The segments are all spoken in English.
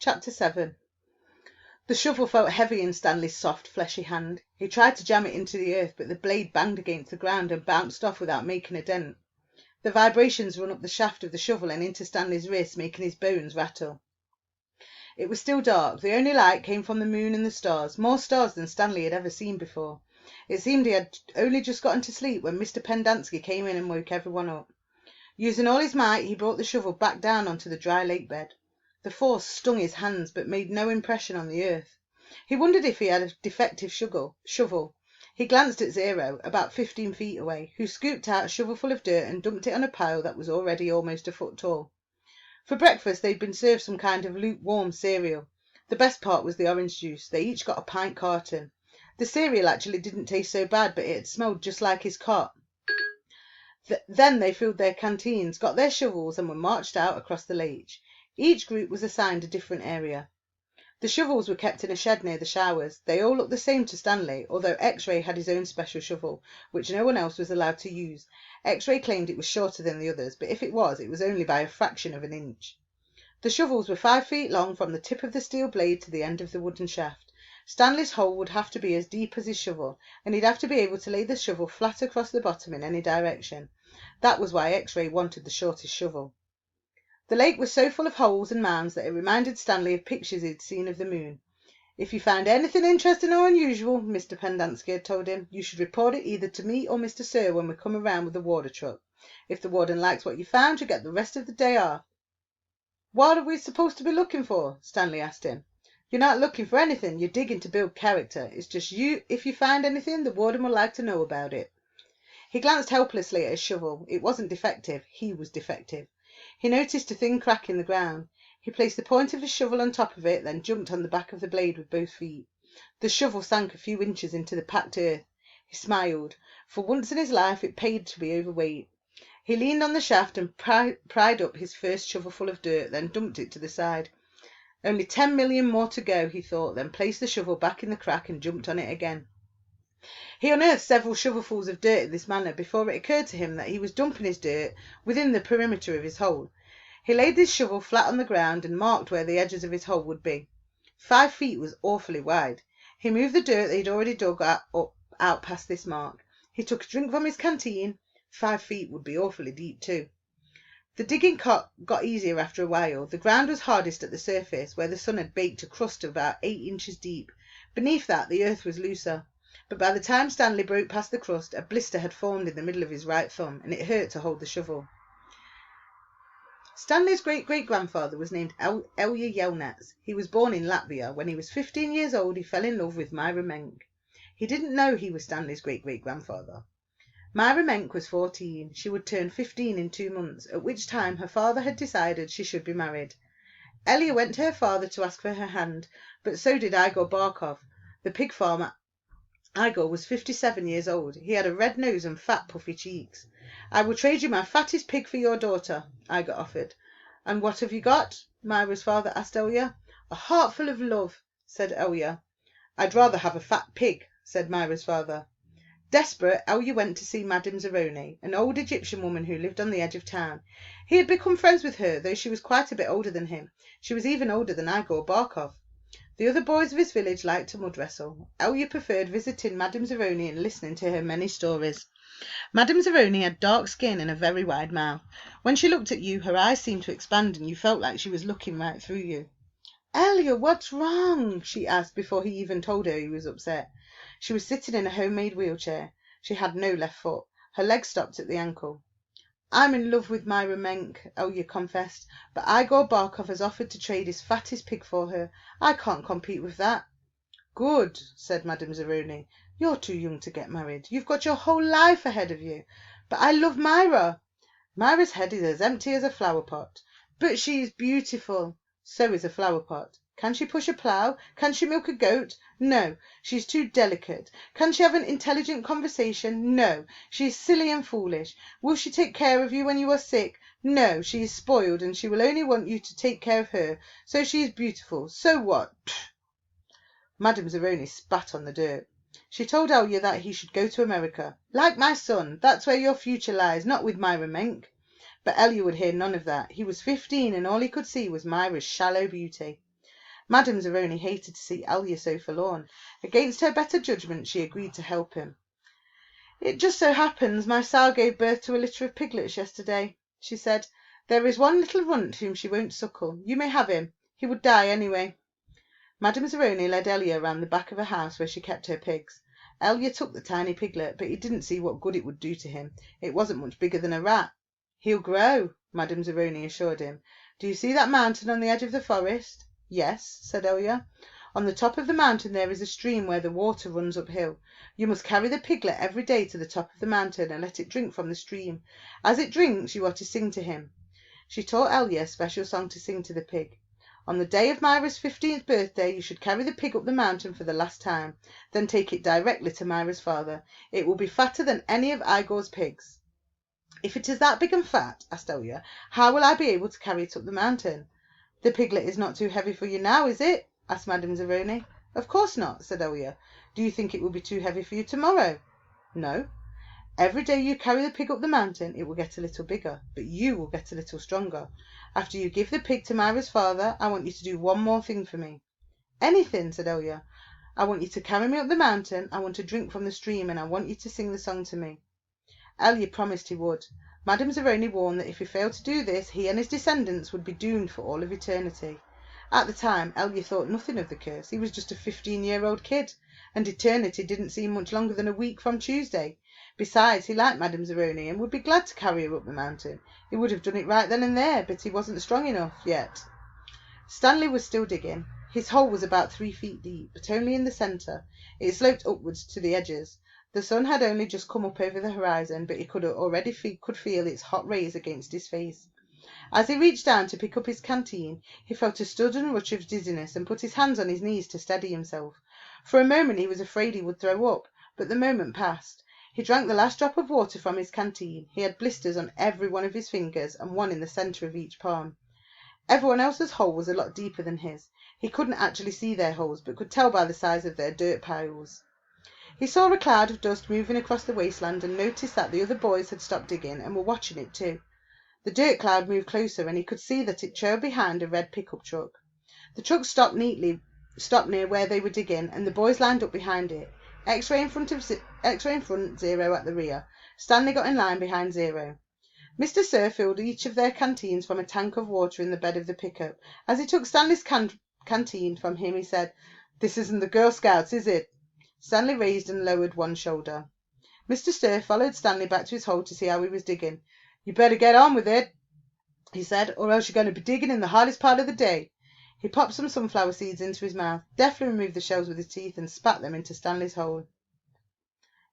Chapter 7. The shovel felt heavy in Stanley's soft, fleshy hand. He tried to jam it into the earth, but the blade banged against the ground and bounced off without making a dent. The vibrations run up the shaft of the shovel and into Stanley's wrist, making his bones rattle. It was still dark. The only light came from the moon and the stars, more stars than Stanley had ever seen before. It seemed he had only just gotten to sleep when Mr. Pendanski came in and woke everyone up. Using all his might, he brought the shovel back down onto the dry lake bed. The force stung his hands, but made no impression on the earth. He wondered if he had a defective shovel. He glanced at Zero, about 15 feet away, who scooped out a shovelful of dirt and dumped it on a pile that was already almost a foot tall. For breakfast, they'd been served some kind of lukewarm cereal. The best part was the orange juice. They each got a pint carton. The cereal actually didn't taste so bad, but it had smelled just like his cot. Then they filled their canteens, got their shovels, and were marched out across the lake. Each group was assigned a different area. The shovels were kept in a shed near the showers. They all looked the same to Stanley, although X-Ray had his own special shovel, which no one else was allowed to use. X-Ray claimed it was shorter than the others, but if it was only by a fraction of an inch. The shovels were 5 feet long from the tip of the steel blade to the end of the wooden shaft. Stanley's hole would have to be as deep as his shovel, and he'd have to be able to lay the shovel flat across the bottom in any direction. That was why X-Ray wanted the shortest shovel. The lake was so full of holes and mounds that it reminded Stanley of pictures he'd seen of the moon. If you found anything interesting or unusual, Mr. Pendanski had told him, you should report it either to me or Mr. Sir when we come around with the water truck. If the warden likes what you found, you get the rest of the day off. What are we supposed to be looking for? Stanley asked him. You're not looking for anything. You're digging to build character. It's just if you find anything, the warden will like to know about it. He glanced helplessly at his shovel. It wasn't defective. He was defective. He noticed a thin crack in the ground. He placed the point of his shovel on top of it, then jumped on the back of the blade with both feet. The shovel sank a few inches into the packed earth. He smiled. For once in his life, it paid to be overweight. He leaned on the shaft and pried up his first shovelful of dirt, then dumped it to the side. Only 10 million more to go, he thought, then placed the shovel back in the crack and jumped on it again. He unearthed several shovelfuls of dirt in this manner before it occurred to him that he was dumping his dirt within the perimeter of his hole. He laid his shovel flat on the ground and marked where the edges of his hole would be. 5 feet was awfully wide. He moved the dirt that he'd already dug out past this mark. He took a drink from his canteen. 5 feet would be awfully deep too. The digging got easier after a while. The ground was hardest at the surface, where the sun had baked a crust of about 8 inches deep. Beneath that, the earth was looser. But by the time Stanley broke past the crust, a blister had formed in the middle of his right thumb, and it hurt to hold the shovel. Stanley's great-great-grandfather was named Elya Yelnats. He was born in Latvia. When he was 15 years old, he fell in love with Myra Menk. He didn't know he was Stanley's great-great-grandfather. Myra Menk was 14. She would turn 15 in 2 months, at which time her father had decided she should be married. Elya went to her father to ask for her hand, but so did Igor Barkov, the pig farmer. Igor was 57 years old. He had a red nose and fat, puffy cheeks. I will trade you my fattest pig for your daughter, Igor offered. And what have you got? Myra's father asked Elya. A heart full of love, said Elya. I'd rather have a fat pig, said Myra's father. Desperate, Elya went to see Madame Zeroni, an old Egyptian woman who lived on the edge of town. He had become friends with her, though she was quite a bit older than him. She was even older than Igor Barkov. The other boys of his village liked to mud wrestle. Elya preferred visiting Madame Zeroni and listening to her many stories. Madame Zeroni had dark skin and a very wide mouth. When she looked at you, her eyes seemed to expand and you felt like she was looking right through you. Elya, what's wrong? She asked before he even told her he was upset. She was sitting in a homemade wheelchair. She had no left foot. Her leg stopped at the ankle. I'm in love with Myra Menk, Elya confessed, but Igor Barkov has offered to trade his fattest pig for her. I can't compete with that. Good, said Madame Zeroni. You're too young to get married. You've got your whole life ahead of you. But I love Myra. Myra's head is as empty as a flower pot. But she is beautiful. So is a flower pot. Can she push a plough? Can she milk a goat? No, she's too delicate. Can she have an intelligent conversation? No, she is silly and foolish. Will she take care of you when you are sick? No, she is spoiled, and she will only want you to take care of her. So she is beautiful. So what? Pfft. Madame Zeroni spat on the dirt. She told Elya that he should go to America. Like my son, that's where your future lies, not with Myra Menk. But Elya would hear none of that. He was 15, and all he could see was Myra's shallow beauty. Madame Zeroni hated to see Ella so forlorn. Against her better judgment, she agreed to help him. "It just so happens my sow gave birth to a litter of piglets yesterday," she said. "There is one little runt whom she won't suckle. You may have him. He would die anyway." Madame Zeroni led Ella round the back of a house where she kept her pigs. Ella took the tiny piglet, but he didn't see what good it would do to him. It wasn't much bigger than a rat. "He'll grow," Madame Zeroni assured him. "Do you see that mountain on the edge of the forest?" "Yes," said Ella. "On the top of the mountain there is a stream where the water runs uphill. You must carry the piglet every day to the top of the mountain and let it drink from the stream. As it drinks you are to sing to him." She taught Ella a special song to sing to the pig. "On the day of Myra's 15th birthday you should carry the pig up the mountain for the last time. Then take it directly to Myra's father. It will be fatter than any of Igor's pigs." "If it is that big and fat," asked Ella, "how will I be able to carry it up the mountain?" "The piglet is not too heavy for you now, is it?" asked Madame Zeroni. "Of course not," said Ella. "Do you think it will be too heavy for you tomorrow?" "No." "Every day you carry the pig up the mountain it will get a little bigger, but you will get a little stronger. After you give the pig to Myra's father, I want you to do one more thing for me." "Anything," said Ella. "I want you to carry me up the mountain, I want to drink from the stream, and I want you to sing the song to me." Ella promised he would. Madame Zeroni warned that if he failed to do this, he and his descendants would be doomed for all of eternity. At the time, Ella thought nothing of the curse. He was just a 15-year-old kid, and eternity didn't seem much longer than a week from Tuesday. Besides, he liked Madame Zeroni and would be glad to carry her up the mountain. He would have done it right then and there, but he wasn't strong enough yet. Stanley was still digging. His hole was about 3 feet deep, but only in the centre. It sloped upwards to the edges. The sun had only just come up over the horizon, but he could feel its hot rays against his face. As he reached down to pick up his canteen, he felt a sudden rush of dizziness and put his hands on his knees to steady himself. For a moment he was afraid he would throw up, but the moment passed. He drank the last drop of water from his canteen. He had blisters on every one of his fingers and one in the centre of each palm. Everyone else's hole was a lot deeper than his. He couldn't actually see their holes, but could tell by the size of their dirt piles. He saw a cloud of dust moving across the wasteland and noticed that the other boys had stopped digging and were watching it too. The dirt cloud moved closer, and he could see that it trailed behind a red pickup truck. The truck stopped near where they were digging, and the boys lined up behind it. X-ray in front, Zero at the rear. Stanley got in line behind Zero. Mr. Sir filled each of their canteens from a tank of water in the bed of the pickup. As he took Stanley's canteen from him, he said, "This isn't the Girl Scouts, is it?" Stanley raised and lowered one shoulder. Mr. Stir followed Stanley back to his hole to see how he was digging. "You better get on with it," he said, "or else you're going to be digging in the hardest part of the day." He popped some sunflower seeds into his mouth, deftly removed the shells with his teeth, and spat them into Stanley's hole.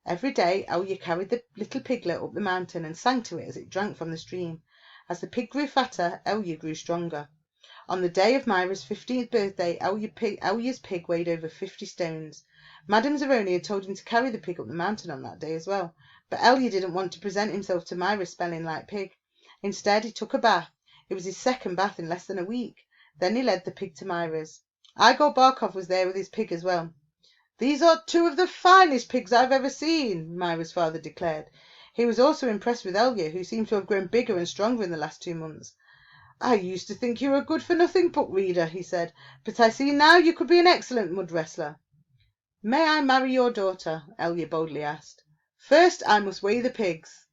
Every day Ella carried the little piglet up the mountain and sang to it as it drank from the stream. As the pig grew fatter, Ella grew stronger. On the day of Myra's 15th birthday, Ella's pig weighed over 50 stones. Madame Zeroni had told him to carry the pig up the mountain on that day as well, but Ella didn't want to present himself to Myra smelling like pig. Instead, he took a bath. It was his second bath in less than a week. Then he led the pig to Myra's. Igor Barkov was there with his pig as well. "These are 2 of the finest pigs I've ever seen," Myra's father declared. He was also impressed with Ella, who seemed to have grown bigger and stronger in the last 2 months. "I used to think you were a good-for-nothing book reader," he said, "but I see now you could be an excellent mud wrestler." "May I marry your daughter?" Ella boldly asked. "First I must weigh the pigs."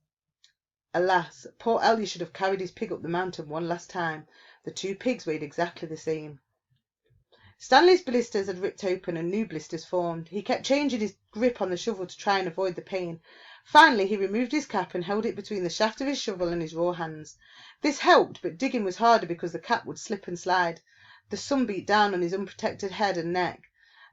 Alas, poor Ella should have carried his pig up the mountain one last time. The 2 pigs weighed exactly the same. Stanley's blisters had ripped open and new blisters formed. He kept changing his grip on the shovel to try and avoid the pain. Finally, he removed his cap and held it between the shaft of his shovel and his raw hands. This helped, but digging was harder because the cap would slip and slide. The sun beat down on his unprotected head and neck.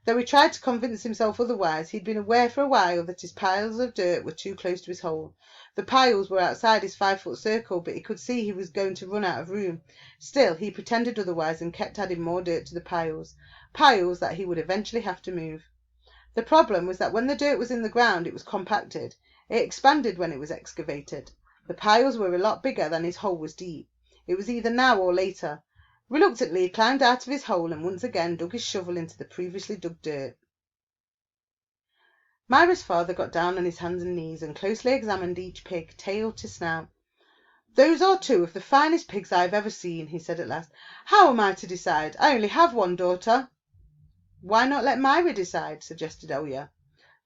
Though he tried to convince himself otherwise, he'd been aware for a while that his piles of dirt were too close to his hole. The piles were outside his 5-foot circle, but he could see he was going to run out of room. Still, he pretended otherwise and kept adding more dirt to the piles that he would eventually have to move. The problem was that when the dirt was in the ground, it was compacted. It expanded when it was excavated. The piles were a lot bigger than his hole was deep. It was either now or later. Reluctantly, he climbed out of his hole and once again dug his shovel into the previously dug dirt. Myra's father got down on his hands and knees and closely examined each pig, tail to snout. Those are two of the finest pigs I have ever seen, he said at last. How am I to decide? I only have one daughter. Why not let Myra decide? Suggested Elia.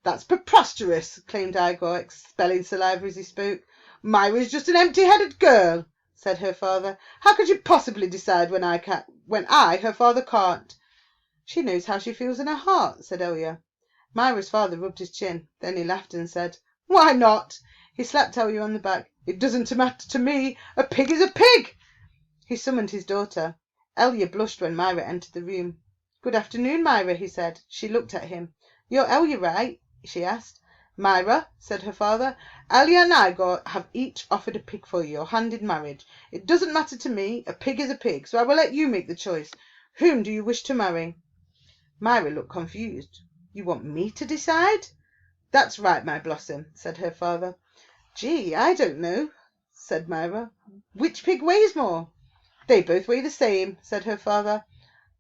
That's preposterous, claimed Igor, expelling saliva as he spoke. Myra is just an empty-headed girl, said her father. How could she possibly decide when I, her father, can't? She knows how she feels in her heart, said Elia. Myra's father rubbed his chin. Then he laughed and said, Why not? He slapped Elia on the back. It doesn't matter to me. A pig is a pig. He summoned his daughter. Elia blushed when Myra entered the room. Good afternoon, Myra, he said. She looked at him. You're Elia, right? She asked. Myra, said her father, Elia and Igor have each offered a pig for your hand in marriage. It doesn't matter to me. A pig is a pig, so I will let you make the choice. Whom do you wish to marry? Myra looked confused. You want me to decide? That's right, my blossom, said her father. Gee, I don't know, said Myra. Which pig weighs more? They both weigh the same, said her father.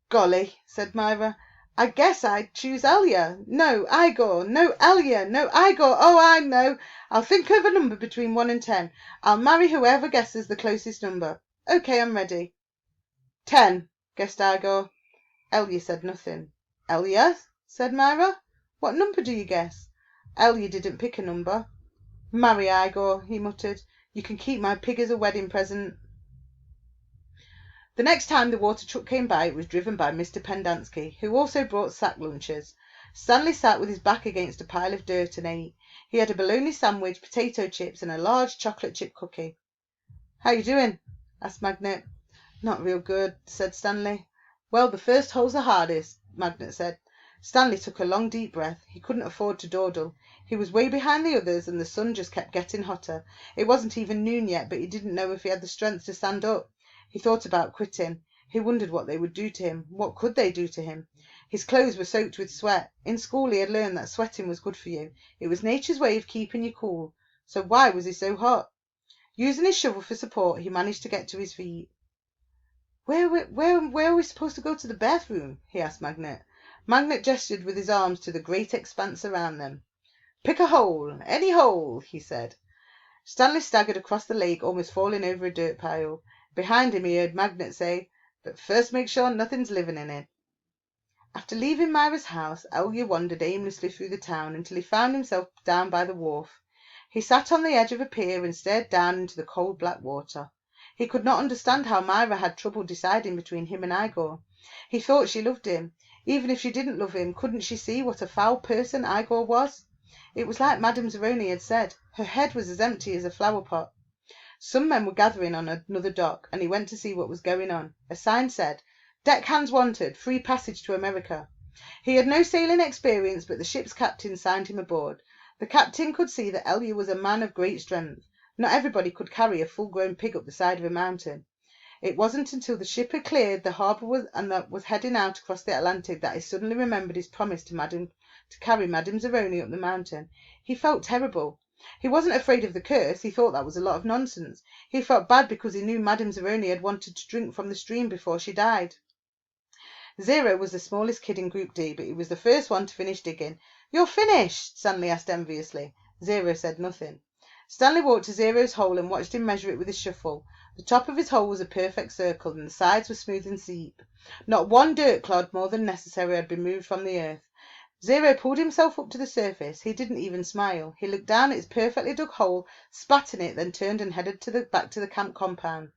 Golly, said Myra, I guess I'd choose Elia. No, Igor. No, Elia. No, Igor. Oh, I know. I'll think of a number between 1 and 10. I'll marry whoever guesses the closest number. Okay, I'm ready. 10, guessed Igor. Elia said nothing. Elia, said Myra. What number do you guess? Elia didn't pick a number. Marry Igor, he muttered. You can keep my pig as a wedding present. The next time the water truck came by, it was driven by Mr. Pendanski, who also brought sack lunches. Stanley sat with his back against a pile of dirt and ate. He had a bologna sandwich, potato chips, and a large chocolate chip cookie. How you doing? Asked Magnet. Not real good, said Stanley. Well, the first hole's the hardest, Magnet said. Stanley took a long, deep breath. He couldn't afford to dawdle. He was way behind the others, and the sun just kept getting hotter. It wasn't even noon yet, but he didn't know if he had the strength to stand up. He thought about quitting. He wondered what they would do to him. What could they do to him? His clothes were soaked with sweat. In school he had learned that sweating was good for you. It was nature's way of keeping you cool. So why was he so hot? Using his shovel for support, he managed to get to his feet. Where are we supposed to go to the bathroom? He asked Magnet. Magnet gestured with his arms to the great expanse around them. Pick a hole, any hole, he said. Stanley staggered across the lake, almost falling over a dirt pile. Behind him he heard Magnet say, But first make sure nothing's living in it. After leaving Myra's house, Elia wandered aimlessly through the town until he found himself down by the wharf. He sat on the edge of a pier and stared down into the cold black water. He could not understand how Myra had trouble deciding between him and Igor. He thought she loved him. Even if she didn't love him, couldn't she see what a foul person Igor was? It was like Madame Zeroni had said. Her head was as empty as a flower pot. Some men were gathering on another dock, and he went to see what was going on. A sign said, Deckhands wanted, free passage to America. He had no sailing experience, but the ship's captain signed him aboard. The captain could see that Elia was a man of great strength. Not everybody could carry a full-grown pig up the side of a mountain. It wasn't until the ship had cleared the harbour and was heading out across the Atlantic that he suddenly remembered his promise to carry Madame Zeroni up the mountain. He felt terrible. He wasn't afraid of the curse. He thought that was a lot of nonsense. He felt bad because he knew Madame Zeroni had wanted to drink from the stream before she died. Zero was the smallest kid in Group D, but he was the first one to finish digging. You're finished? Stanley asked enviously. Zero said nothing. Stanley walked to Zero's hole and watched him measure it with his shuffle. The top of his hole was a perfect circle, and the sides were smooth and steep. Not one dirt clod more than necessary had been moved from the earth. Zero pulled himself up to the surface. He didn't even smile. He looked down at his perfectly dug hole, spat in it, then turned and headed back to the camp compound.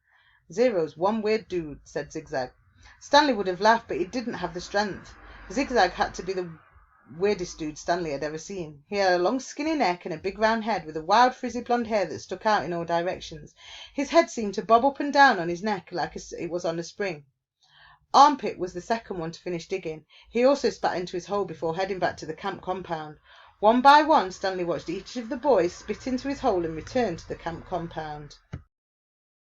Zero's one weird dude, said Zigzag. Stanley would have laughed, but he didn't have the strength. Zigzag had to be the weirdest dude Stanley had ever seen. He had a long skinny neck and a big round head with a wild frizzy blonde hair that stuck out in all directions. His head seemed to bob up and down on his neck like it was on a spring. Armpit was the second one to finish digging. He also spat into his hole before heading back to the camp compound. One by one, Stanley watched each of the boys spit into his hole and return to the camp compound.